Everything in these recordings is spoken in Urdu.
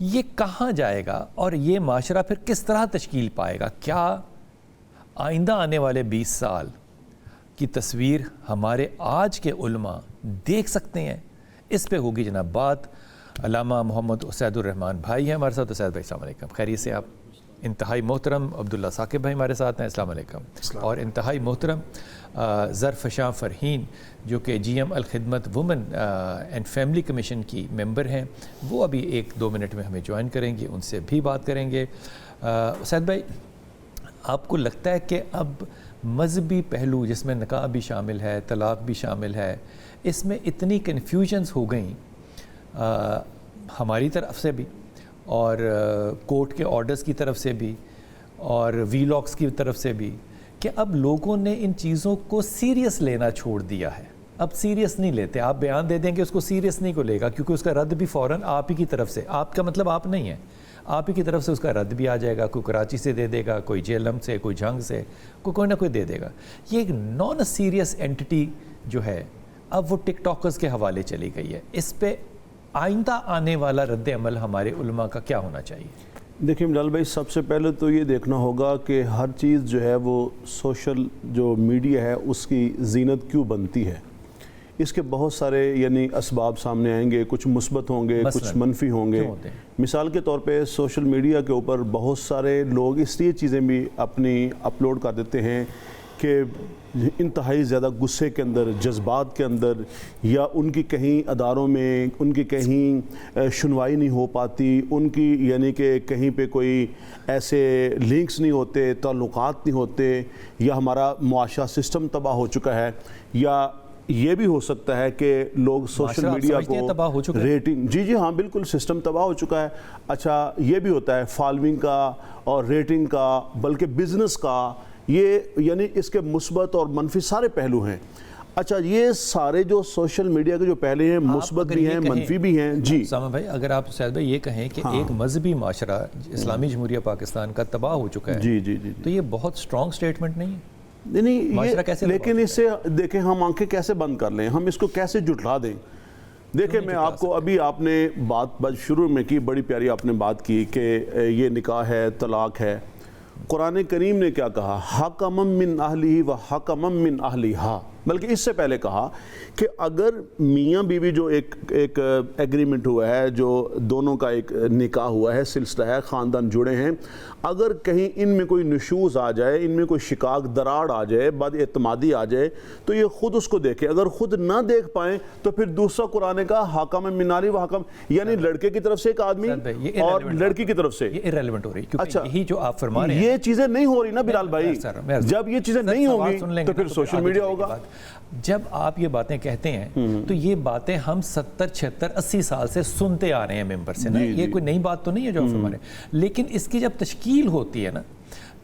یہ کہاں جائے گا اور یہ معاشرہ پھر کس طرح تشکیل پائے گا؟ کیا آئندہ آنے والے 20 سال کی تصویر ہمارے آج کے علماء دیکھ سکتے ہیں؟ اس پہ ہوگی جناب بات۔ علامہ محمد اسید الرحمان بھائی ہیں ہمارے ساتھ۔ اسید بھائی السلام علیکم، خیریت سے آپ؟ انتہائی محترم عبداللہ ثاقب بھائی ہمارے ساتھ ہیں، السلام علیکم۔ اور انتہائی محترم ظرف شاہ فرحین جو کہ G M Al-Khidmat women and family commission کی ممبر ہیں، وہ ابھی 1-2 منٹ میں ہمیں جوائن کریں گے، ان سے بھی بات کریں گے۔ اسید بھائی، آپ کو لگتا ہے کہ اب مذہبی پہلو جس میں نکاح بھی شامل ہے، طلاق بھی شامل ہے، اس میں اتنی کنفیوژنز ہو گئیں ہماری طرف سے بھی اور کورٹ کے آرڈرز کی طرف سے بھی اور وی لاگس کی طرف سے بھی، کہ اب لوگوں نے ان چیزوں کو سیریس لینا چھوڑ دیا ہے؟ اب سیریس نہیں لیتے، آپ بیان دے دیں کہ اس کو سیریس نہیں کو لے گا، کیونکہ اس کا رد بھی فوراً آپ ہی کی طرف سے، آپ کا مطلب آپ نہیں ہیں، آپ ہی کی طرف سے اس کا رد بھی آ جائے گا، کوئی کراچی سے دے دے گا، کوئی جہلم سے، کوئی جھنگ سے، کوئی نہ کوئی دے دے گا۔ یہ ایک نان سیریس اینٹی جو ہے اب وہ ٹک ٹاکرز کے حوالے چلی گئی ہے۔ اس پہ آئندہ آنے والا رد عمل ہمارے علماء کا کیا ہونا چاہیے؟ دیکھیں بلال بھائی، سب سے پہلے تو یہ دیکھنا ہوگا کہ ہر چیز جو ہے وہ سوشل جو میڈیا ہے اس کی زینت کیوں بنتی ہے۔ اس کے بہت سارے یعنی اسباب سامنے آئیں گے، کچھ مثبت ہوں گے، کچھ منفی ہوں گے۔ مثال کے طور پہ سوشل میڈیا کے اوپر بہت سارے لوگ اس لیے چیزیں بھی اپنی اپلوڈ کر دیتے ہیں کہ انتہائی زیادہ غصے کے اندر، جذبات کے اندر، یا ان کی کہیں اداروں میں ان کی کہیں سنوائی نہیں ہو پاتی، ان کی یعنی کہ کہیں پہ کوئی ایسے لنکس نہیں ہوتے، تعلقات نہیں ہوتے، یا ہمارا معاشرہ سسٹم تباہ ہو چکا ہے، یا یہ بھی ہو سکتا ہے کہ لوگ سوشل میڈیا کو ریٹنگ، جی ہاں بالکل سسٹم تباہ ہو چکا ہے۔ اچھا یہ بھی ہوتا ہے فالوئنگ کا اور ریٹنگ کا، بلکہ بزنس کا، یہ یعنی اس کے مثبت اور منفی سارے پہلو ہیں۔ اچھا یہ سارے جو سوشل میڈیا کے جو پہلے ہیں، مثبت بھی ہیں، منفی بھی ہیں۔ جی ساما بھائی، اگر آپ سید بھائی یہ کہیں کہ ایک مذہبی معاشرہ اسلامی جمہوریہ پاکستان کا تباہ ہو چکا ہے، جی جی جی، تو یہ بہت سٹرونگ سٹیٹمنٹ نہیں ہے؟ نہیں، لیکن اس سے دیکھیں ہم آنکھیں کیسے بند کر لیں، ہم اس کو کیسے جھٹلا دیں؟ دیکھیں میں آپ کو ابھی آپ نے بات شروع میں کی، بڑی پیاری آپ نے بات کی کہ یہ نکاح ہے، طلاق ہے۔ قرآن کریم نے کیا کہا؟ حکما من اہلہ و حکما من اہلہا، بلکہ اس سے پہلے کہا کہ اگر میاں بیوی جو ایک ایگریمنٹ ہوا ہے، جو دونوں کا ایک نکاح ہوا ہے، سلسلہ ہے، خاندان جڑے ہیں، اگر کہیں ان میں کوئی نشوز آ جائے، ان میں کوئی شقاق دراڑ آ جائے، بد اعتمادی آ جائے، تو یہ خود اس کو دیکھیں۔ اگر خود نہ دیکھ پائیں تو پھر دوسرا قرآن کا حکم من اہلہ و حکم، یعنی لڑکے کی طرف سے ایک آدمی اور لڑکی کی طرف سے۔ یہ ایرریلیونٹ ہو رہی ہے، کیونکہ یہی جو آپ فرما رہے ہیں، یہ چیزیں نہیں ہو رہی نا بلال بھائی۔ جب یہ چیزیں نہیں ہوں گی تو پھر سوشل میڈیا ہوگا۔ جب آپ یہ باتیں کہتے ہیں تو یہ باتیں ہم 70 76 80 سال سے سنتے آ رہے ہیں ممبر سے نا، یہ کوئی نئی بات تو نہیں ہے جو آپ فرما رہے ہیں، لیکن اس کی جب تشکیل ہوتی ہے نا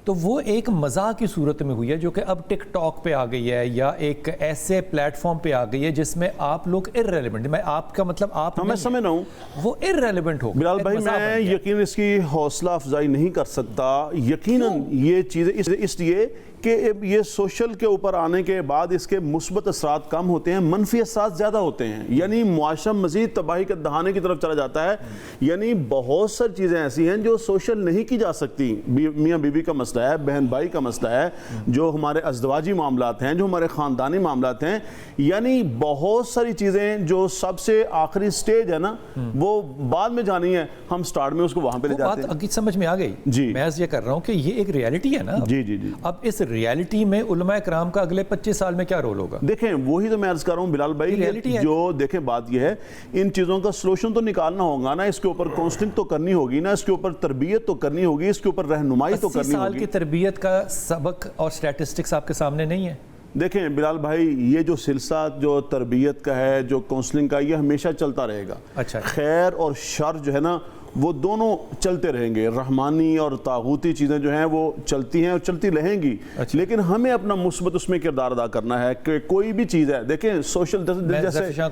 تو وہ ایک مزاح کی صورت میں ہوئی ہے، جو کہ اب ٹک ٹاک پہ آ گئی ہے یا ایک ایسے پلیٹ فارم پہ آ گئی ہے جس میں آپ لوگ ارریلیونٹ، میں آپ کا مطلب آپ میں سمجھ رہا ہوں وہ ارریلیونٹ ہو۔ بلال بھائی میں یقین اس کی حوصلہ افزائی نہیں کر سکتا، یقیناً یہ چیزیں اس لیے کہ یہ سوشل کے اوپر آنے کے بعد اس کے مثبت اثرات کم ہوتے ہیں، منفی اثرات زیادہ ہوتے ہیں، یعنی معاشرہ مزید تباہی کے دہانے کی طرف چلا جاتا ہے۔ یعنی بہت ساری چیزیں ایسی ہیں جو سوشل نہیں کی جا سکتی، میاں بیوی کا مسئلہ ہے، بہن بھائی کا مسئلہ ہے، جو ہمارے ازدواجی معاملات ہیں، جو ہمارے خاندانی معاملات ہیں، یعنی بہت ساری چیزیں جو سب سے آخری سٹیج ہے نا، وہ بعد میں جانی ہے، ہم سٹارٹ میں اس کو وہاں پہ لے جاتے ہیں۔ بات سمجھ میں آ گئی، جی میں یہ کر رہا ہوں کہ یہ ایک ریالٹی ہے نا۔ جی جی جی، اب اس ریالٹی میں علماء کرام کا اگلے 25 سال میں کیا رول ہوگا؟ دیکھیں وہی تو میں عرض کر رہا ہوں بلال بھائی، جو دیکھیں بات یہ ہے، ان چیزوں کا سلوشن تو نکالنا ہوگا نا، اس کے اوپر کونسلنگ تو کرنی ہوگی نا، اس کے اوپر تربیت تو کرنی ہوگی، اس کے اوپر رہنمائی تو کرنی ہوگی۔ 80 سال کی تربیت کا سبق اور سٹیٹسٹکس آپ کے سامنے نہیں ہے؟ دیکھیں بلال بھائی، یہ جو سلسلہ جو تربیت کا ہے، جو کونسلنگ کا، یہ ہمیشہ چلتا رہے گا۔ اچھا، خیر اور شر جو ہے نا وہ دونوں چلتے رہیں گے، رحمانی اور طاغوتی چیزیں جو ہیں وہ چلتی ہیں اور چلتی رہیں گی، لیکن ہمیں اپنا مثبت اس میں کردار ادا کرنا ہے کہ کوئی بھی چیز ہے۔ دیکھیں سوشل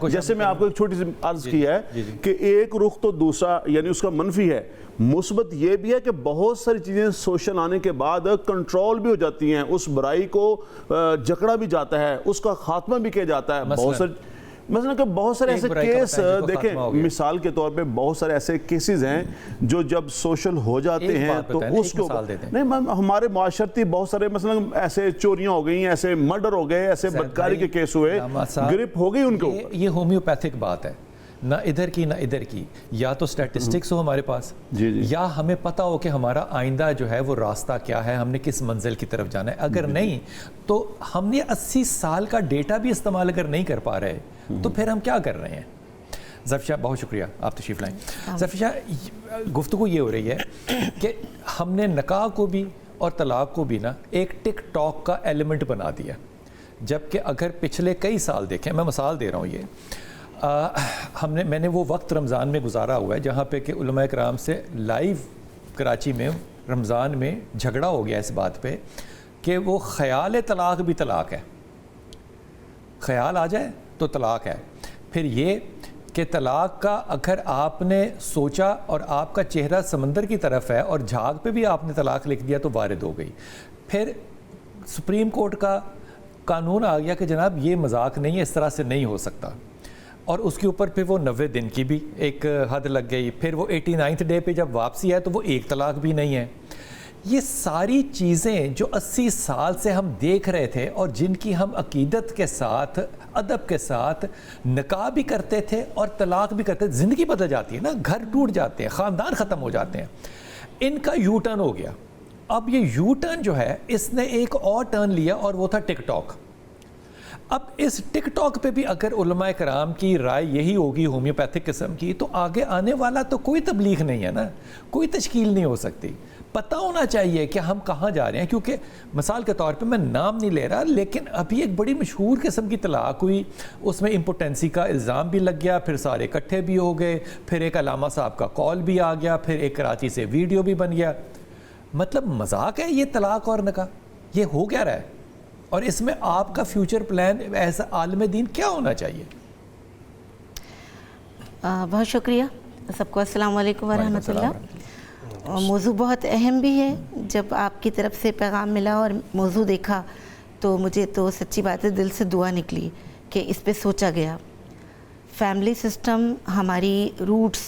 جیسے میں آپ کو ایک چھوٹی سی عرض کی ہے کہ ایک رخ تو دوسرا یعنی اس کا منفی ہے، مثبت یہ بھی ہے کہ بہت ساری چیزیں سوشل آنے کے بعد کنٹرول بھی ہو جاتی ہیں، اس برائی کو جکڑا بھی جاتا ہے، اس کا خاتمہ بھی کیا جاتا ہے۔ بہت ساری مثلا کہ بہت سارے ایسے کیس دیکھیں، مثال کے طور پہ بہت سارے ایسے کیسز ہیں جو جب سوشل ہو جاتے ہیں تو اس کو نہیں، ہمارے معاشرتی بہت سارے مثلا ایسے چوریاں ہو گئی، ایسے مرڈر ہو گئے، ایسے بدکاری کے کیس ہوئے، گرپ ہو گئی ان کو. یہ ہومیوپیتھک بات ہے، نہ ادھر کی نہ ادھر کی. یا تو سٹیٹسٹکس ہو ہمارے پاس، یا ہمیں پتہ ہو کہ ہمارا آئندہ جو ہے وہ راستہ کیا ہے، ہم نے کس منزل کی طرف جانا ہے. اگر نہیں تو ہم نے 80 سال کا ڈیٹا بھی استعمال اگر نہیں کر پا رہے تو پھر ہم کیا کر رہے ہیں. ظفر شاہ بہت شکریہ آپ تشریف لائیں. ظفر شاہ گفتگو یہ ہو رہی ہے کہ ہم نے نکاح کو بھی اور طلاق کو بھی نا ایک ٹک ٹاک کا ایلیمنٹ بنا دیا، جبکہ اگر پچھلے کئی سال دیکھیں، میں مثال دے رہا ہوں، یہ میں نے وہ وقت رمضان میں گزارا ہوا ہے جہاں پہ کہ علماء کرام سے لائیو کراچی میں رمضان میں جھگڑا ہو گیا اس بات پہ کہ وہ خیال طلاق بھی طلاق ہے، خیال آ جائے تو طلاق ہے. پھر یہ کہ طلاق کا اگر آپ نے سوچا اور آپ کا چہرہ سمندر کی طرف ہے اور جھاگ پہ بھی آپ نے طلاق لکھ دیا تو وارد ہو گئی. پھر سپریم کورٹ کا قانون آ گیا کہ جناب یہ مذاق نہیں ہے، اس طرح سے نہیں ہو سکتا، اور اس کے اوپر پھر وہ 90 دن کی بھی ایک حد لگ گئی. پھر وہ 89 ڈے پہ جب واپسی ہے تو وہ ایک طلاق بھی نہیں ہے. یہ ساری چیزیں جو 80 سال سے ہم دیکھ رہے تھے اور جن کی ہم عقیدت کے ساتھ، ادب کے ساتھ نکاح بھی کرتے تھے اور طلاق بھی کرتے تھے، زندگی بدل جاتی ہے نا، گھر ٹوٹ جاتے ہیں، خاندان ختم ہو جاتے ہیں. ان کا یو ٹرن ہو گیا. اب یہ یو ٹرن جو ہے اس نے ایک اور ٹرن لیا اور وہ تھا ٹک ٹاک. اب اس ٹک ٹاک پہ بھی اگر علماء کرام کی رائے یہی ہوگی ہومیوپیتھک قسم کی، تو آگے آنے والا تو کوئی تبلیغ نہیں ہے نا، کوئی تشکیل نہیں ہو سکتی. پتہ ہونا چاہیے کہ ہم کہاں جا رہے ہیں. کیونکہ مثال کے طور پہ میں نام نہیں لے رہا، لیکن ابھی ایک بڑی مشہور قسم کی طلاق ہوئی، اس میں امپوٹنسی کا الزام بھی لگ گیا، پھر سارے اکٹھے بھی ہو گئے، پھر ایک علامہ صاحب کا کال بھی آ گیا، پھر ایک کراچی سے ویڈیو بھی بن گیا. مطلب مذاق ہے یہ طلاق اور نکاح؟ یہ ہو کیا رہا ہے؟ اور اس میں آپ کا فیوچر پلان ایز عالم دین کیا ہونا چاہیے؟ بہت شکریہ سب کو. السلام علیکم ورحمۃ اللہ. موضوع بہت اہم بھی ہے. جب آپ کی طرف سے پیغام ملا اور موضوع دیکھا تو مجھے تو سچی بات ہے دل سے دعا نکلی کہ اس پہ سوچا گیا. فیملی سسٹم ہماری روٹس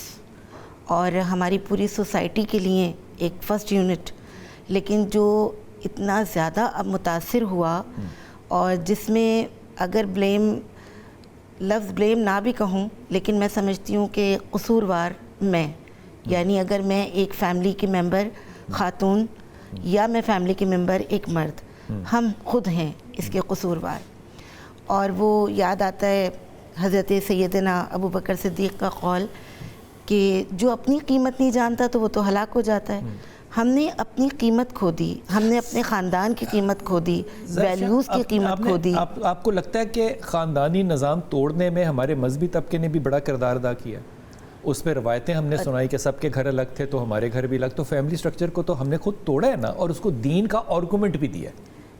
اور ہماری پوری سوسائٹی کے لیے ایک فرسٹ یونٹ، لیکن جو اتنا زیادہ اب متاثر ہوا اور جس میں اگر لفظ بلیم نہ بھی کہوں، لیکن میں سمجھتی ہوں کہ قصوروار میں، یعنی اگر میں ایک فیملی کی ممبر خاتون یا میں فیملی کی ممبر ایک مرد، ہم خود ہیں اس کے قصوروار. اور وہ یاد آتا ہے حضرت سیدنا ابو بکر صدیق کا قول کہ جو اپنی قیمت نہیں جانتا تو وہ تو ہلاک ہو جاتا ہے. ہم نے اپنی قیمت کھو دی، ہم نے اپنے خاندان کی قیمت کھو دی، ویلیوز کی قیمت کھو دی. آپ کو لگتا ہے کہ خاندانی نظام توڑنے میں ہمارے مذہبی طبقے نے بھی بڑا کردار ادا کیا؟ اس پہ روایتیں ہم نے سنائی کہ سب کے گھر الگ تھے تو ہمارے گھر بھی الگ، تو فیملی سٹرکچر کو تو ہم نے خود توڑا ہے نا، اور اس کو دین کا آرگومنٹ بھی دیا.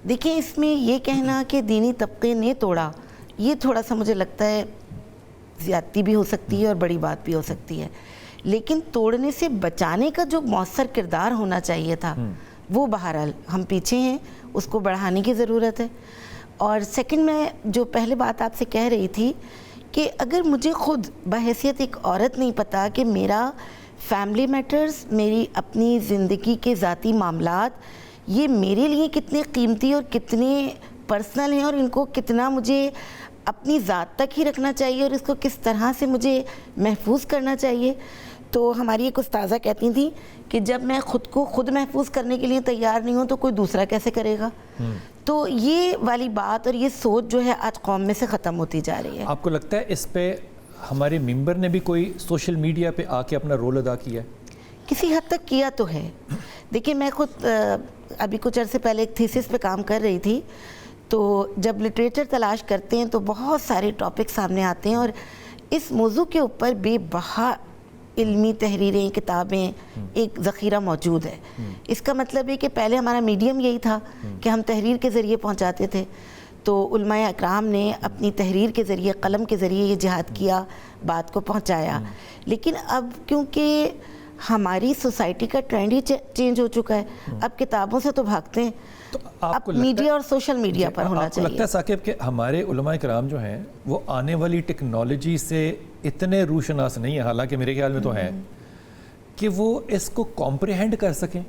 دیکھیں اس میں یہ کہنا کہ دینی طبقے نے توڑا، یہ تھوڑا سا مجھے لگتا ہے زیادتی بھی ہو سکتی ہے اور بڑی بات بھی ہو سکتی ہے. لیکن توڑنے سے بچانے کا جو مؤثر کردار ہونا چاہیے تھا وہ بہرحال ہم پیچھے ہیں، اس کو بڑھانے کی ضرورت ہے. اور سیکنڈ، میں جو پہلے بات آپ سے کہہ رہی تھی کہ اگر مجھے خود بحیثیت ایک عورت نہیں پتہ کہ میرا فیملی میٹرز، میری اپنی زندگی کے ذاتی معاملات، یہ میرے لیے کتنے قیمتی اور کتنے پرسنل ہیں اور ان کو کتنا مجھے اپنی ذات تک ہی رکھنا چاہیے اور اس کو کس طرح سے مجھے محفوظ کرنا چاہیے. تو ہماری ایک استاذہ کہتی تھیں کہ جب میں خود کو خود محفوظ کرنے کے لیے تیار نہیں ہوں تو کوئی دوسرا کیسے کرے گا. تو یہ والی بات اور یہ سوچ جو ہے آج قوم میں سے ختم ہوتی جا رہی ہے. آپ کو لگتا ہے اس پہ ہمارے ممبر نے بھی کوئی سوشل میڈیا پہ آ کے اپنا رول ادا کیا ہے؟ کسی حد تک کیا تو ہے. دیکھیں میں خود ابھی کچھ عرصے پہلے ایک تھیسس پہ کام کر رہی تھی، تو جب لٹریچر تلاش کرتے ہیں تو بہت سارے ٹاپک سامنے آتے ہیں اور اس موضوع کے اوپر بے بہا علمی تحریریں، کتابیں، ایک ذخیرہ موجود ہے. اس کا مطلب ہے کہ پہلے ہمارا میڈیم یہی تھا کہ ہم تحریر کے ذریعے پہنچاتے تھے، تو علماء اکرام نے اپنی تحریر کے ذریعے، قلم کے ذریعے یہ جہاد کیا، بات کو پہنچایا. لیکن اب کیونکہ ہماری سوسائٹی کا ٹرینڈ ہی چینج ہو چکا ہے. اب کتابوں سے تو بھاگتے ہیں, اب میڈیا اور سوشل میڈیا پر ہونا چاہیے. لگتا ہے ثاقب کہ ہمارے علماء کرام جو ہیں وہ آنے والی ٹیکنالوجی سے اتنے روشناس نہیں ہیں, حالانکہ میرے خیال میں تو ہیں, کہ وہ اس کو کمپریہینڈ کر سکیں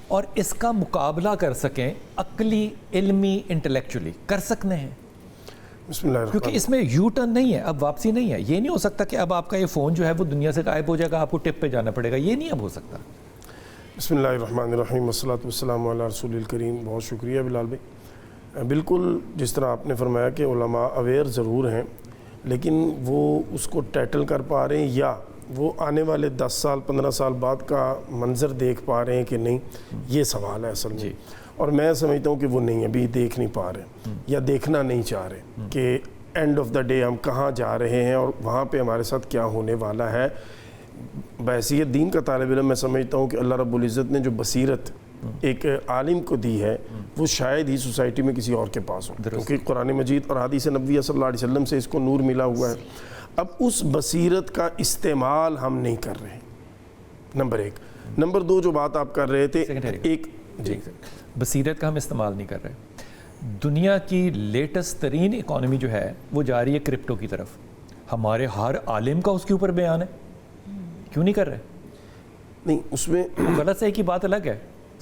اور اس کا مقابلہ کر سکیں عقلی, علمی, انٹلیکچولی کر سکتے ہیں. بسم اللہ الرحمن کیونکہ اس میں یو ٹرن نہیں ہے, اب واپسی نہیں ہے. یہ نہیں ہو سکتا کہ اب آپ کا یہ فون جو ہے وہ دنیا سے غائب ہو جائے گا, آپ کو ٹپ پہ جانا پڑے گا, یہ نہیں اب ہو سکتا. بسم اللہ الرحمن الرحیم والصلاۃ والسلام علی رسول الکریم. بہت شکریہ بلال بھائی. بالکل جس طرح آپ نے فرمایا کہ علماء اویئر ضرور ہیں, لیکن وہ اس کو ٹیٹل کر پا رہے ہیں یا وہ آنے والے 10 سال 15 سال بعد کا منظر دیکھ پا رہے ہیں کہ نہیں, یہ سوال ہے اصل میں. اور میں سمجھتا ہوں کہ وہ نہیں, ابھی دیکھ نہیں پا رہے یا دیکھنا نہیں چاہ رہے کہ اینڈ آف دا ڈے ہم کہاں جا رہے ہیں اور وہاں پہ ہمارے ساتھ کیا ہونے والا ہے. بحیثیت دین کا طالب علم میں سمجھتا ہوں کہ اللہ رب العزت نے جو بصیرت ایک عالم کو دی ہے وہ شاید ہی سوسائٹی میں کسی اور کے پاس ہو, کیونکہ قرآن مجید اور حدیث نبویہ صلی اللہ علیہ وسلم سے اس کو نور ملا ہوا ہے. اب اس بصیرت کا استعمال ہم نہیں کر رہے, نمبر 1. نمبر 2 جو بات آپ کر رہے تھے, ایک بصیرت کا ہم استعمال نہیں کر رہے. دنیا کی لیٹسٹ ترین اکانومی جو ہے وہ جا رہی ہے کرپٹو کی طرف. ہمارے ہر عالم کا اس کے اوپر بیان ہے, کیوں نہیں کر رہے؟ نہیں, اس میں غلط صحیح کی بات الگ ہے,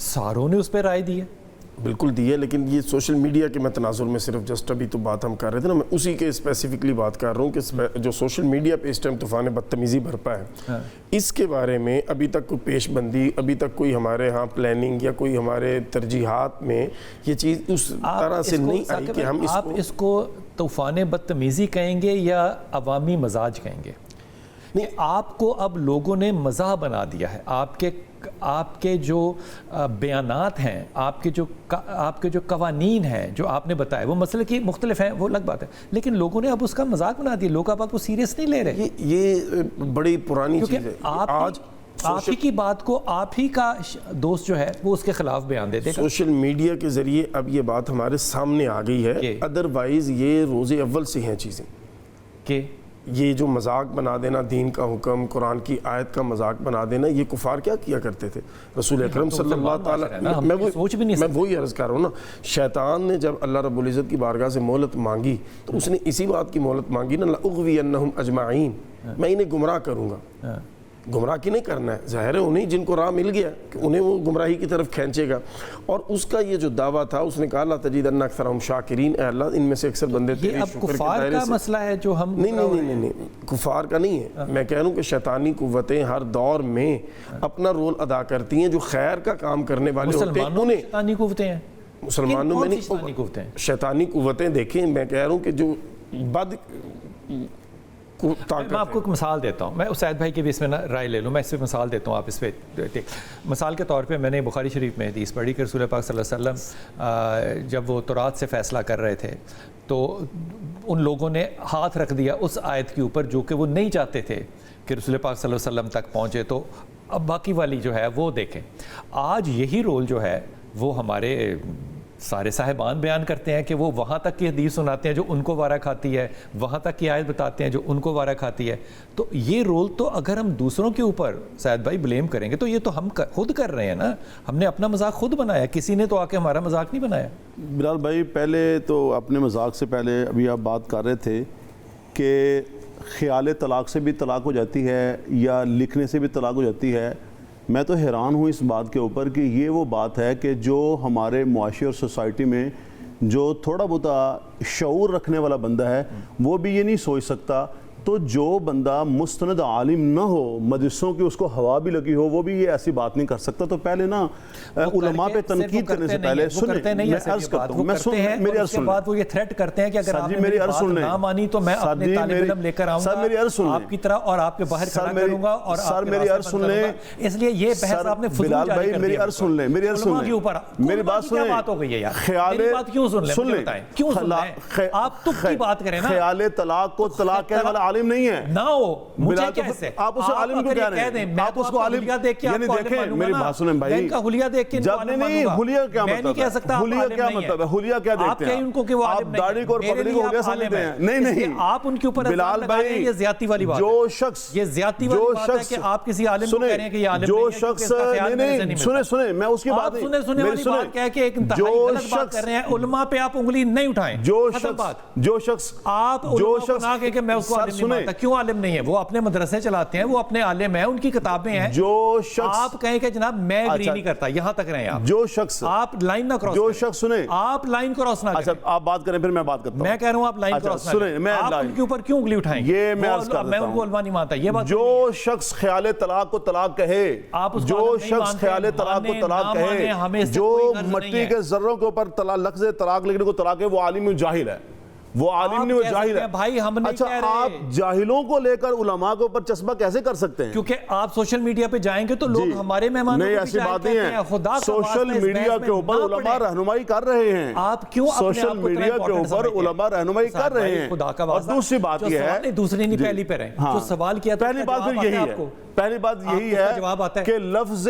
ساروں نے اس پہ رائے دی ہے. بالکل دی ہے, لیکن یہ سوشل میڈیا کے میں تناظر میں صرف جسٹ ابھی تو بات ہم کر رہے تھے نا, میں اسی کے اسپیسیفکلی بات کر رہا ہوں کہ جو سوشل میڈیا پہ اس ٹائم طوفان بدتمیزی برپا ہے, اس کے بارے میں ابھی تک کوئی پیش بندی, ابھی تک کوئی ہمارے ہاں پلاننگ یا کوئی ہمارے ترجیحات میں یہ چیز اس طرح سے نہیں آئی کہ ہم اس کو طوفان بدتمیزی کہیں گے یا عوامی مزاج کہیں گے. نہیں, آپ کو اب لوگوں نے مزاح بنا دیا ہے. آپ کے جو بیانات ہیں, آپ کے جو قوانین ہیں جو آپ نے بتائے وہ مسئلے کی مختلف ہیں, وہ الگ بات ہے, لیکن لوگوں نے اب اس کا مذاق بنا دیا. لوگ اب آپ کو سیریس نہیں لے رہے. یہ بڑی پرانی چیز ہے. آج آپ ہی کی بات کو آپ ہی کا دوست جو ہے وہ اس کے خلاف بیان دیتے. سوشل میڈیا کے ذریعے اب یہ بات ہمارے سامنے آ گئی ہے, ادروائز یہ روز اول سے ہیں چیزیں کہ یہ جو مذاق بنا دینا, دین کا حکم, قرآن کی آیت کا مذاق بنا دینا, یہ کفار کیا کرتے تھے. رسول اکرم صلی اللہ تعالیٰ, میں وہی عرض کر رہا ہوں نا, شیطان نے جب اللہ رب العزت کی بارگاہ سے مہلت مانگی تو اس نے اسی بات کی مہلت مانگی نا, لأغوینہم اجمعین, میں انہیں گمراہ کروں گا. گمراہ کی نہیں کرنا ہے, ظاہر ہے انہیں جن کو راہ مل گیا کہ انہیں وہ گمراہی کی طرف کھینچے گا. اور اس کا یہ جو دعویٰ تھا, اس نے کہا لا تجدن اکثرہم شاکرین, اے اللہ ان میں سے اکثر بندے تیری شکر کے دائرے سے. یہ اب کفار کا مسئلہ ہے جو ہم نہیں, کفار کا نہیں ہے. میں کہہ رہا ہوں کہ شیطانی قوتیں ہر دور میں اپنا رول ادا کرتی ہیں. جو خیر کا کام کرنے والے ہوتے ہیں انہیں شیطانی قوتیں ہیں. مسلمانوں میں نہیں, شیطانی قوتیں دیکھیں, میں کہہ رہا ہوں کہ جو بد میں آپ کو ایک مثال دیتا ہوں. میں اسید بھائی کی بھی اس میں رائے لے لوں, میں اس پہ مثال دیتا ہوں, آپ اس پہ مثال کے طور پہ میں نے بخاری شریف میں حدیث پڑھی کہ رسول پاک صلی اللہ علیہ وسلم جب وہ تورات سے فیصلہ کر رہے تھے تو ان لوگوں نے ہاتھ رکھ دیا اس آیت کے اوپر جو کہ وہ نہیں چاہتے تھے کہ رسول پاک صلی اللہ علیہ وسلم تک پہنچے. تو اب باقی والی جو ہے وہ دیکھیں. آج یہی رول جو ہے وہ ہمارے سارے صاحبان بیان کرتے ہیں کہ وہ وہاں تک کی حدیث سناتے ہیں جو ان کو وارہ کھاتی ہے, وہاں تک کی آیت بتاتے ہیں جو ان کو وارہ کھاتی ہے. تو یہ رول تو اگر ہم دوسروں کے اوپر سعید بھائی بلیم کریں گے تو یہ تو ہم خود کر رہے ہیں نا. ہم نے اپنا مذاق خود بنایا, کسی نے تو آ کے ہمارا مذاق نہیں بنایا. بلال بھائی پہلے تو اپنے مذاق سے پہلے ابھی آپ بات کر رہے تھے کہ خیال طلاق سے بھی طلاق ہو جاتی ہے یا لکھنے سے بھی طلاق ہو جاتی ہے. میں تو حیران ہوں اس بات کے اوپر کہ یہ وہ بات ہے کہ جو ہمارے معاشرے اور سوسائٹی میں جو تھوڑا بہت شعور رکھنے والا بندہ ہے وہ بھی یہ نہیں سوچ سکتا. تو جو بندہ مستند عالم نہ ہو, مدرسوں کی اس کو ہوا بھی لگی ہو, وہ بھی یہ ایسی بات نہیں کر سکتا. تو پہلے نا علماء پہ تنقید کرنے سے پہلے سنیں, میں عرض کرتا ہوں, میری عرض سن لیں. وہ یہ تھریٹ کرتے ہیں کہ اگر آپ نے میری بات نہ مانی تو میں اپنے طالب علم لے کر آؤں گا آپ کی طرح اور آپ کے باہر کھڑا کروں گا اور سر میری عرض سن لیں. اس لیے یہ بحث آپ نے فضول جاری کر دی. میری عرض سن لیں, میری عرض سن لیں, میری بات سنیں. کیا بات ہو گئی ہے یار, میری بات کیوں سن لیں, مجھے بتائیں کیوں سن لیں. آپ تو کی بات کریں نا, خیال طلاق کو طلاق کہنے والا عالم نہیں ہے نہ ہو مجھے بلال تو کیسے آپ اسے عالم کیوں کہہ رہے ہیں؟ آپ اس کو عالم یعنی دیکھیں میری بات سنیں بھائی، ان کا حلیہ دیکھ کے جب نہیں حلیہ کیا مطلب ہے؟ حلیہ کیا مطلب ہے؟ حلیہ کیا دیکھتے ہیں آپ؟ داڑھی کو اور پگڑی کو حلیہ سمجھتے ہیں؟ نہیں نہیں آپ ان کے اوپر بلال بھائی، یہ زیادتی والی بات جو شخص یہ زیادتی والی بات ہے کہ آپ کسی عالم کو کہہ رہے ہیں کہ یہ عالم جو نہیں ہے، شخص نہیں سنیں سنیں میں اس کی بات نہیں سنیں والی بات کہہ کے ایک انتہائی غلط بات کر رہے ہیں، علماء پہ آپ انگلی نہیں اٹھائیں. جو شخص آپ علماء کو نہ کہیں کہ میں اس کو عالم نہیں مانتا. کیوں عالم نہیں ہے؟ وہ اپنے مدرسے چلاتے ہیں، وہ اپنے عالم ہیں، ان کی کتابیں ہیں. جو شخص آپ کہیں کہ جناب میں اگری نہیں کرتا، یہاں تک رہیں آپ. جو شخص آپ لائن نہ کراس جو شخص سنیں آپ لائن کراس نہ کریں. اچھا آپ بات کریں پھر میں بات کرتا ہوں. میں کہہ رہا ہوں آپ لائن کراس نہ کریں. آپ ان کے اوپر کیوں انگلی اٹھائیں؟ یہ میں عرض کر میں ان کو علماء نہیں مانتا. یہ بات جو شخص خیال طلاق کو طلاق کہے، جو شخص خیال طلاق کو طلاق کہے، جو مٹی کے ذروں کے اوپر لفظ طلاق لکھنے کو طلاق ہے، وہ عالم جاہل ہے. وہ عالم نہیں، وہ جاہل ہے. بھائی ہم نہیں اچھا کہہ رہے. آپ جاہلوں کو لے کر علماء کے اوپر چسپاں کیسے کر سکتے ہیں؟ کیونکہ آپ سوشل میڈیا پہ جائیں گے تو لوگ ہمارے مہمانوں نہیں ایسی بات نہیں ہے. سوشل میڈیا کے اوپر علماء رہنمائی کر رہے ہیں. آپ کیوں سوشل میڈیا کے اوپر علماء رہنمائی کر رہے ہیں. اور دوسری بات یہ ہے، دوسری نہیں پہلی پہ رہیں جو سوال کیا تھا. پہلی بات پھر یہی ہے، پہلی بات یہی ہے کہ لفظ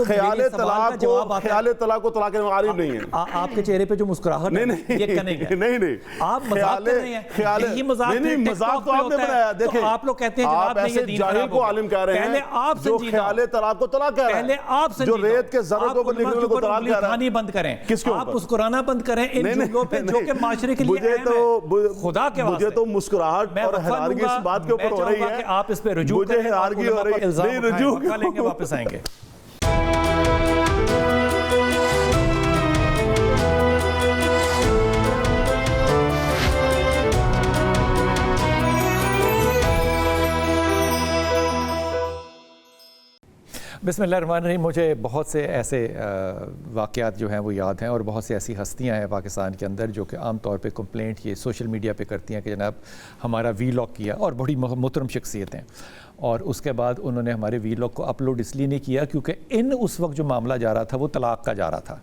خیال طلاق کو طلاق عالم نہیں ہے. آپ کے چہرے پہ جو مسکراہٹ ہے یہ کنیں گے. نہیں آپ مذاق کر رہے ہیں. یہی مذاق تو آپ نے بنایا. دیکھیں آپ لوگ کہتے ہیں آپ ایسے جاہل کو عالم کہہ رہے ہیں جو خیال طلاق کو طلاق کہہ رہا ہے. پہلے آپ جو ریت کے ذروں کے اوپر لکھنے کو طلاق کہہ رہا ہے. بند کریں. کس کے اوپر؟ آپ مسکرانا بند کریں ان جملوں پہ جو کہ معاشرے کے لیے اہم ہے. خدا کے واسطے مجھے تو مسکراہٹ اور حیرانگی اس بات کے اوپر ہو رہی ہے. آپ اس پہ رجوع مجھے حیرانگی ہو رہی ہے. نہیں رجوع لیں گے، واپس آئیں گے. بسم اللہ الرحمن الرحیم. مجھے بہت سے ایسے واقعات جو ہیں وہ یاد ہیں اور بہت سی ایسی ہستیاں ہیں پاکستان کے اندر جو کہ عام طور پہ کمپلینٹ یہ سوشل میڈیا پہ کرتی ہیں کہ جناب ہمارا وی لاگ کیا، اور بڑی محترم شخصیت ہیں، اور اس کے بعد انہوں نے ہمارے وی لاگ کو اپلوڈ اس لیے نہیں کیا کیونکہ اس وقت جو معاملہ جا رہا تھا وہ طلاق کا جا رہا تھا.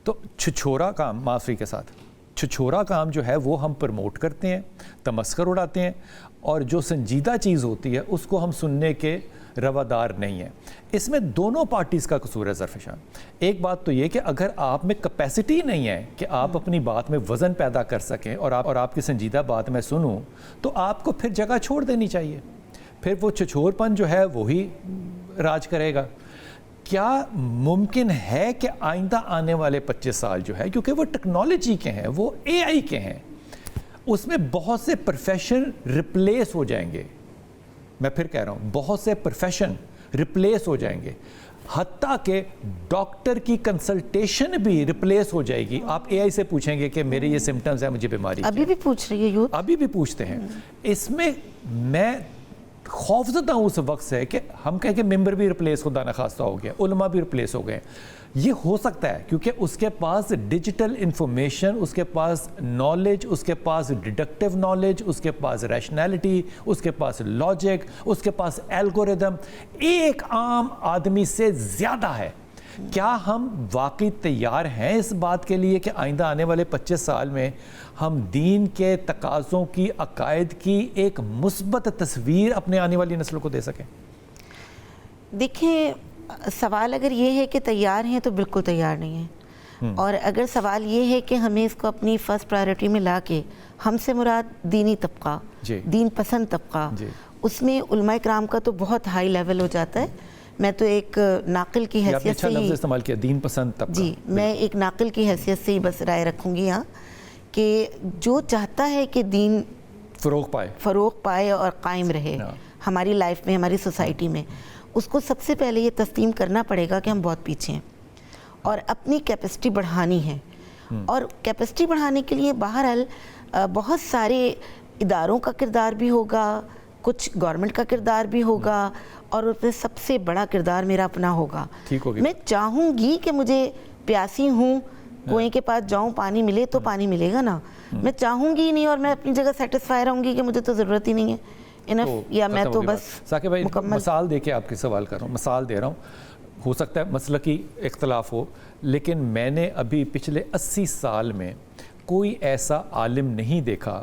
تو چھچورا کام، معافی کے ساتھ چھچورا کام جو ہے وہ ہم پروموٹ کرتے ہیں، تمسخر اڑاتے ہیں، اور جو سنجیدہ چیز ہوتی ہے اس کو ہم سننے کے روادار نہیں ہیں. اس میں دونوں پارٹیز کا قصور ہے ظرفشان. ایک بات تو یہ کہ اگر آپ میں کیپیسٹی نہیں ہے کہ آپ اپنی بات میں وزن پیدا کر سکیں اور آپ کی سنجیدہ بات میں سنوں، تو آپ کو پھر جگہ چھوڑ دینی چاہیے. پھر وہ چھچور پن جو ہے وہی راج کرے گا. کیا ممکن ہے کہ آئندہ آنے والے 25 سال جو ہے، کیونکہ وہ ٹیکنالوجی کے ہیں، وہ اے آئی کے ہیں، اس میں بہت سے پروفیشن ریپلیس ہو جائیں گے. میں پھر کہہ رہا ہوں بہت سے پروفیشن ریپلیس ہو جائیں گے، حتیٰ کہ ڈاکٹر کی کنسلٹیشن بھی ریپلیس ہو جائے گی. آپ اے آئی سے پوچھیں گے کہ میرے یہ سمٹمز ہیں، مجھے بیماری ابھی بھی پوچھ رہی ہے یوتھ، ابھی بھی پوچھتے ہیں. اس میں میں خوفزدہ ہوں اس وقت سے کہ ہم کہیں کہ ممبر بھی ریپلیس خدا نخواستہ ہو گیا، علماء بھی ریپلیس ہو گئے. یہ ہو سکتا ہے کیونکہ اس کے پاس ڈیجیٹل انفارمیشن، اس کے پاس نالج، اس کے پاس ڈیڈکٹیو نالج، اس کے پاس ریشنالٹی، اس کے پاس لاجک، اس کے پاس الگوریدم ایک عام آدمی سے زیادہ ہے. کیا ہم واقعی تیار ہیں اس بات کے لیے کہ آئندہ آنے والے 25 سال میں ہم دین کے تقاضوں کی، عقائد کی ایک مثبت تصویر اپنے آنے والی نسلوں کو دے سکیں؟ دیکھیں سوال اگر یہ ہے کہ تیار ہیں تو بالکل تیار نہیں ہیں. اور اگر سوال یہ ہے کہ ہمیں اس کو اپنی فرسٹ پرائیورٹی میں لا کے، ہم سے مراد دینی طبقہ، دین پسند طبقہ، اس میں علماء کرام کا تو بہت ہائی لیول ہو جاتا ہے. میں تو ایک ناقل کی حیثیت سے ہی استعمال کیا، دین پسند طبقہ. جی میں ایک ناقل کی حیثیت سے ہی بس رائے رکھوں گی یہاں کہ جو چاہتا ہے کہ دین فروغ پائے اور قائم رہے ہماری لائف میں، ہماری سوسائٹی میں، اس کو سب سے پہلے یہ تسلیم کرنا پڑے گا کہ ہم بہت پیچھے ہیں اور اپنی کیپیسٹی بڑھانی ہے. اور کیپیسٹی بڑھانے کے لیے بہرحال بہت سارے اداروں کا کردار بھی ہوگا، کچھ گورنمنٹ کا کردار بھی ہوگا، اور اس میں سب سے بڑا کردار میرا اپنا ہوگا. میں چاہوں گی کہ مجھے پیاسی ہوں، کنویں کے پاس جاؤں، پانی ملے تو پانی ملے گا نا. میں چاہوں گی نہیں اور میں اپنی جگہ سیٹسفائی رہوں گی کہ مجھے تو ضرورت ہی نہیں ہے، انف، یا میں تو بس ثاقب بھائی مثال دے کے آپ کے سوال کر رہا ہوں، مثال دے رہا ہوں. ہو سکتا ہے مسلکی اختلاف ہو، لیکن میں نے ابھی پچھلے 80 سال میں کوئی ایسا عالم نہیں دیکھا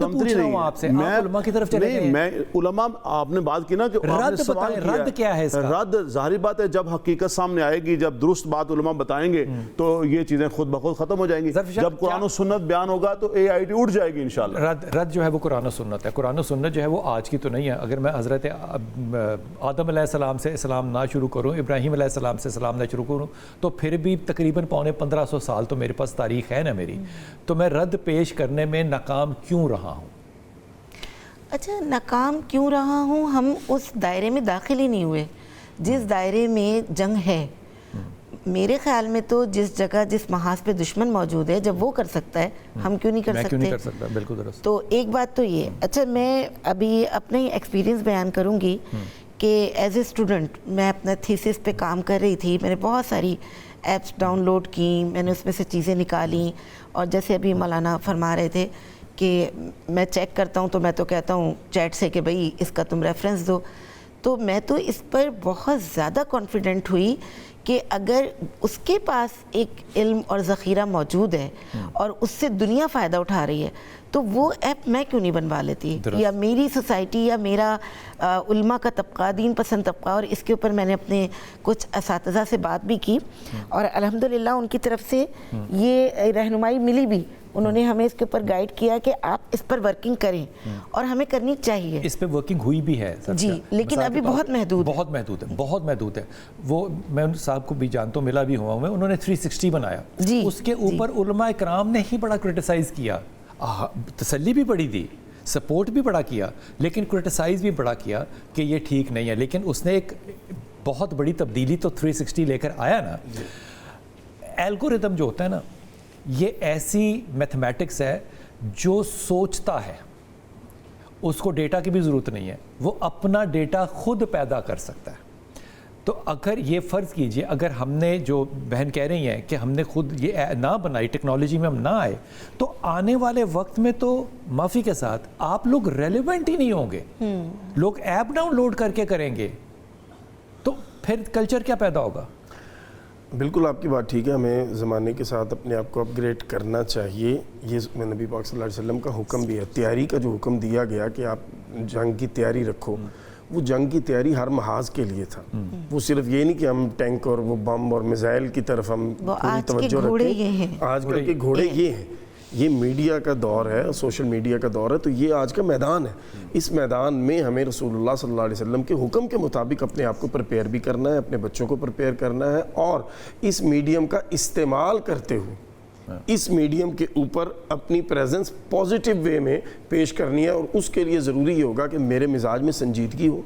کمتری نہیں آپ سے علماء کی طرف چلے گئے. نہیں میں علماء آپ نے بات کی نا کہ رد بتائیں, رد کیا ہے اس کا؟ رد ظاہری بات ہے جب حقیقت سامنے آئے گی, جب درست بات علماء بتائیں گے تو یہ چیزیں خود بخود ختم ہو جائیں گی. جب قرآن و سنت بیان ہوگا تو AIT اٹھ جائے گی انشاءاللہ. رد جو ہے وہ قرآن و سنت ہے. قرآن و سنت جو ہے وہ آج کی تو نہیں ہے. اگر میں حضرت آدم علیہ السلام سے اسلام نہ شروع کروں, ابراہیم علیہ السلام سے اسلام نہ شروع کروں, تو پھر بھی تقریباً 1500 سال تو میرے پاس تاریخ ہے نا میری. تو میں رد پیش کرنے میں ناکام کیوں رہا ہوں؟ اچھا ناکام کیوں رہا ہوں؟ ہم اس دائرے میں داخل ہی نہیں ہوئے جس دائرے میں جنگ ہے. میرے خیال میں تو جس جگہ جس محاذ پہ دشمن موجود ہے, جب وہ کر سکتا ہے ہم کیوں نہیں کر سکتے؟ میں کیوں نہیں کر سکتا؟ بالکل درست. تو ایک بات تو یہ. اچھا میں ابھی اپنا ہی ایکسپیرینس بیان کروں گی کہ ایز اے اسٹوڈنٹ میں اپنا تھیسس پہ کام کر رہی تھی. میں نے بہت ساری ایپس ڈاؤن لوڈ کی, میں نے اس میں سے چیزیں نکالیں, اور جیسے ابھی مولانا فرما رہے تھے کہ میں چیک کرتا ہوں تو میں تو کہتا ہوں چیٹ سے کہ بھئی اس کا تم ریفرنس دو. تو میں تو اس پر بہت زیادہ کانفیڈنٹ ہوئی کہ اگر اس کے پاس ایک علم اور ذخیرہ موجود ہے اور اس سے دنیا فائدہ اٹھا رہی ہے تو وہ ایپ میں کیوں نہیں بنوا لیتی, یا میری سوسائٹی یا میرا علماء کا طبقہ, دین پسند طبقہ. اور اس کے اوپر میں نے اپنے کچھ اساتذہ سے بات بھی کی اور الحمدللہ ان کی طرف سے یہ رہنمائی ملی بھی. انہوں نے ہمیں اس کے اوپر گائیڈ کیا کہ آپ اس پر ورکنگ کریں, اور ہمیں کرنی چاہیے. اس پہ ورکنگ ہوئی بھی ہے جی, لیکن ابھی بہت محدود ہے. وہ میں ان صاحب کو بھی جانتا ہوں, ملا بھی ہوا ہوں میں. انہوں نے 360 بنایا, اس کے اوپر علماء کرام نے ہی بڑا کرٹیسائز کیا, تسلی بھی بڑی دی, سپورٹ بھی بڑا کیا, لیکن کرٹیسائز بھی بڑا کیا کہ یہ ٹھیک نہیں ہے. لیکن اس نے ایک بہت بڑی تبدیلی تو 360 لے کر آیا نا. الگوریتم جو ہوتا ہے نا, یہ ایسی میتھمیٹکس ہے جو سوچتا ہے, اس کو ڈیٹا کی بھی ضرورت نہیں ہے, وہ اپنا ڈیٹا خود پیدا کر سکتا ہے. تو اگر یہ فرض کیجئے, اگر ہم نے, جو بہن کہہ رہی ہیں کہ ہم نے خود یہ نہ بنائی, ٹیکنالوجی میں ہم نہ آئے, تو آنے والے وقت میں تو معافی کے ساتھ آپ لوگ ریلیونٹ ہی نہیں ہوں گے. لوگ ایپ ڈاؤن لوڈ کر کے کریں گے, تو پھر کلچر کیا پیدا ہوگا؟ بالکل آپ کی بات ٹھیک ہے. ہمیں زمانے کے ساتھ اپنے آپ کو اپ گریڈ کرنا چاہیے. یہ نبی پاک صلی اللہ علیہ وسلم کا حکم بھی ہے. تیاری کا جو حکم دیا گیا کہ آپ جنگ کی تیاری رکھو, وہ جنگ کی تیاری ہر محاذ کے لیے تھا. وہ صرف یہ نہیں کہ ہم ٹینک اور وہ بم اور میزائل کی طرف ہم پوری توجہ رکھیں. آج کل کے گھوڑے یہ ہیں. یہ میڈیا کا دور ہے, سوشل میڈیا کا دور ہے, تو یہ آج کا میدان ہے. اس میدان میں ہمیں رسول اللہ صلی اللہ علیہ وسلم کے حکم کے مطابق اپنے آپ کو پریپیئر بھی کرنا ہے, اپنے بچوں کو پریپیئر کرنا ہے, اور اس میڈیم کا استعمال کرتے ہوئے اس میڈیم کے اوپر اپنی پریزنس پازیٹیو وے میں پیش کرنی ہے. اور اس کے لیے ضروری یہ ہوگا کہ میرے مزاج میں سنجیدگی ہو,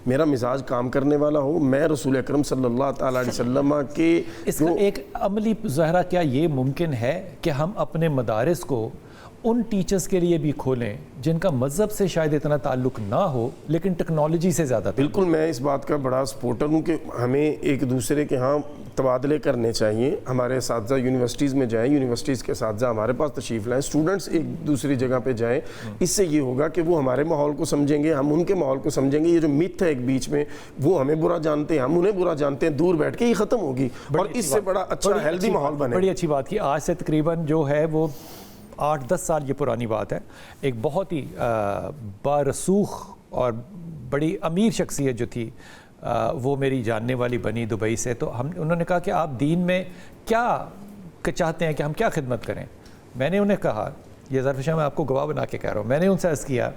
میرا مزاج کام کرنے والا ہو. میں رسول اکرم صلی اللہ تعالیٰ علیہ وسلم کے اس کا ایک عملی ظاہرہ, کیا یہ ممکن ہے کہ ہم اپنے مدارس کو ان ٹیچرز کے لیے بھی کھولیں جن کا مذہب سے شاید اتنا تعلق نہ ہو لیکن ٹیکنالوجی سے زیادہ؟ بالکل, میں اس بات کا بڑا سپورٹر ہوں کہ ہمیں ایک دوسرے کے ہاں تبادلے کرنے چاہیے. ہمارے اساتذہ یونیورسٹیز میں جائیں, یونیورسٹیز کے اساتذہ ہمارے پاس تشریف لائیں, اسٹوڈنٹس ایک دوسری جگہ پہ جائیں. اس سے یہ ہوگا کہ وہ ہمارے ماحول کو سمجھیں گے, ہم ان کے ماحول کو سمجھیں گے. یہ جو میتھ ہے ایک بیچ میں, وہ ہمیں برا جانتے ہیں, ہم انہیں برا جانتے ہیں, دور بیٹھ کے یہ ختم ہوگی اور اس سے بڑا اچھا ہیلدی ماحول بنے. بڑی اچھی بات کی. آج سے تقریباً جو ہے وہ 8-10 سال یہ پرانی بات ہے, ایک بہت ہی بارسوخ اور بڑی امیر شخصیت جو تھی, وہ میری جاننے والی بنی دبئی سے. تو انہوں نے کہا کہ آپ دین میں کیا چاہتے ہیں کہ ہم کیا خدمت کریں؟ میں نے انہیں کہا, یہ ظرف شاہ میں آپ کو گواہ بنا کے کہہ رہا ہوں, میں نے ان سے عرض کیا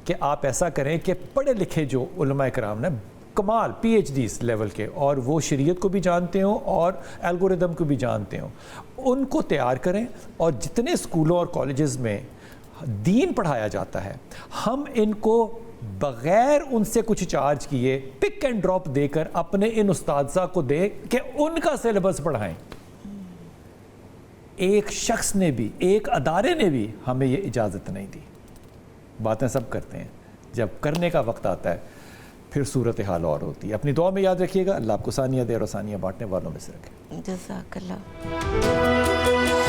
کہ آپ ایسا کریں کہ پڑھے لکھے جو علماء کرام نے, کمال PhD لیول کے, اور وہ شریعت کو بھی جانتے ہوں اور الگوریدم کو بھی جانتے ہوں, ان کو تیار کریں. اور جتنے اسکولوں اور کالجز میں دین پڑھایا جاتا ہے, ہم ان کو بغیر ان سے کچھ چارج کیے پک اینڈ ڈراپ دے کر اپنے ان اساتذہ کو دے کہ ان کا سلیبس پڑھائیں. ایک شخص نے بھی, ایک ادارے نے بھی ہمیں یہ اجازت نہیں دی. باتیں سب کرتے ہیں, جب کرنے کا وقت آتا ہے پھر صورتحال اور ہوتی ہے. اپنی دعا میں یاد رکھیے گا. اللہ آپ کو ثانیہ دے اور ثانیہ بانٹنے والوں میں سے رکھے. جزاک اللہ.